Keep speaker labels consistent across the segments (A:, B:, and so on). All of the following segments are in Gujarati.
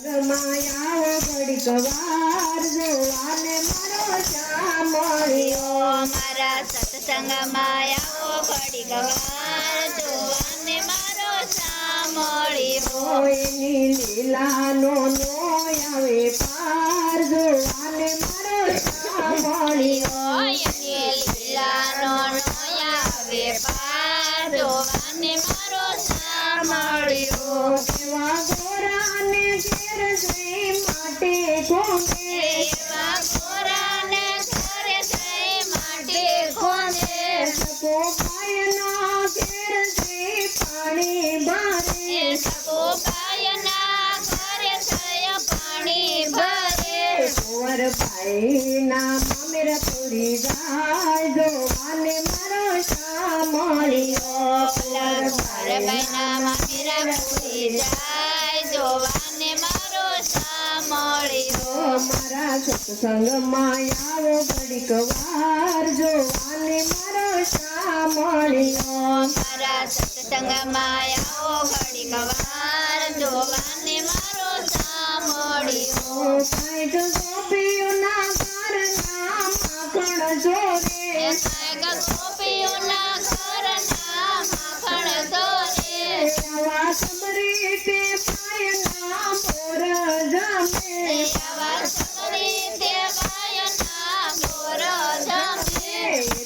A: માયા ઘડીક વાર જોવાને મારો સાંભળ્યો
B: મારા સત્સંગમાં આવો ઘડીક વાર જોવાને મારો સાંભળ્યો
A: એની લીલાનો નો આવે પાર જોવાને મારો સાંભળ્યો
B: એની લીલાનો નો આવે પાર જોવાને મારો સાંભળ્યો
A: એવા ગોરાને ઘેર જઈ માટે કોને
B: એવા ગોરાને ઘરે જઈ માટે કોને
A: સકો પાયના ઘેર જઈ પાણી બારે
B: સકો પાયના ઘરે જઈ પાણી ભરે
A: કુંવરભાઈના મામેર પૂરી જાય જોવાને મારો સાંભળ્યો
B: કુંવરભાઈના મામેરા પૂરી જાય જોવાને મારો સાંભળ્યો
A: મારા સત્સંગમાં આવો ઘડીક વાર જોવાને મારો સાંભળ્યો
B: મારા સત્સંગમાં આવો ઘડીક વાર જોવાને મારો સાંભળ્યો
A: કાંઈક ગોપીઓના ઘરના માખણ જોડે
B: કાંઈક ગોપીઓના ઘરના માખણ જોડે
A: આવા સમરી તે પાયના મોર જમે
B: આવા સમરી તે પાયના મોર જમે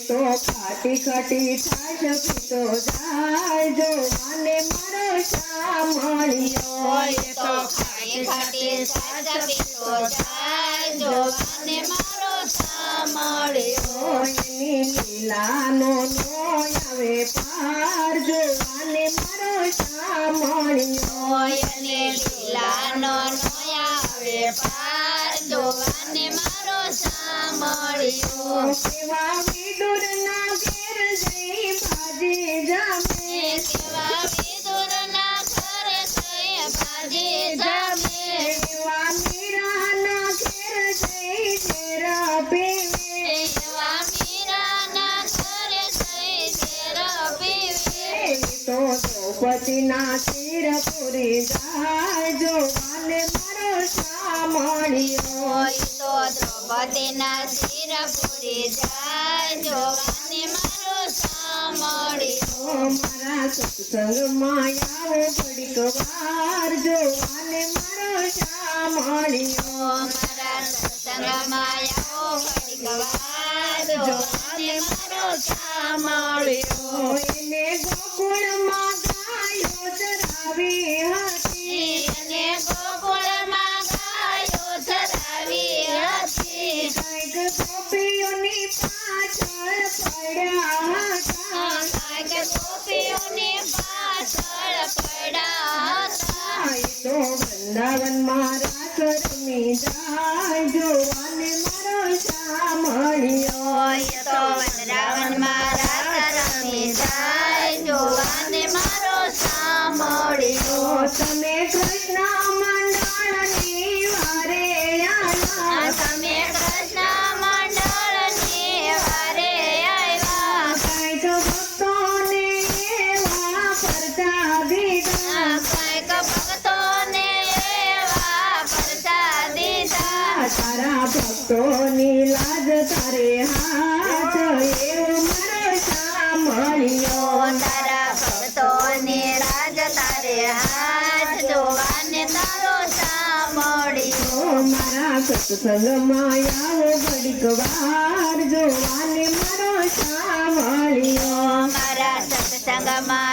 A: તો ખાટી ખાટી છાશ પીતો જાય જોવાને મારો સાંભળ્યો
B: તો ખાટી ખાટી છાશ પીતો જાય જોવાને મારો સાંભળ્યો
A: એની લીલાનો નો આવે પાર જોવાને મારો સાંભળ્યો
B: એને લીલાનો નો આવે પાર જોવાને મારો સાંભળ્યો
A: કેવા વિદુરના ઘેર જઈ ભાજી જામે
B: કેવા વિદુરના ઘરે જઈ ભાજી જામે
A: કેવા મીરાના ઘેર જઈ ઝેરા પીવે
B: એવા મીરાના ઘરે જઈ ઝેર પીવે
A: તો દ્રૌપદીના શિર પૂરી જાય જોવાને મારો સાંભળ્યો
B: તો દ્રૌપદીના શિર પૂરી જાય જોવાને મારો સાંભળ્યો
A: મારા સત્સંગમાં આવો ઘડીક વાર જોવાને મારો સાંભળ્યો
B: મારા સત્સંગમાં આવો ઘડીક વાર જોવાને મારો સાંભળ્યો
A: એને ગોકુળમાં ગાયો ચરાવી હતી
B: એને ગોકુળમાં ગાયો ચરાવી હતી
A: કાંઈક ગોપીઓની પાછળ પડ્યા હતા
B: કાંઈક ગોપીઓની પાછળ પડ્યા હતા
A: તો વૃંદાવનમાં રાસ રમી જાય જોવાને મારો સાંભળ્યો
B: તો વૃંદાવનમાં રાસ રમી જાય જોવાને મારો સાંભળ્યો
A: તમે કૃષ્ણ મંડળની વારે આયા
B: તમે કૃષ્ણ મંડળની વારે આવ્યા
A: કાંઈક ભક્તોને એવા પરચા દીધા
B: કાંઈક ભક્તોને એવા પરચા દીધા
A: તારા ભક્તોની લાજ તારે હાથ એવો મારો સાંભળ્યો
B: તારા ભક્તોની લાજ તારે હાથ જોવાને તારો સાંભળ્યો
A: મારા સત્સંગમાં આવો ઘડીક વાર જોવાને મારો સાંભળ્યો
B: મારા સત્સંગમાં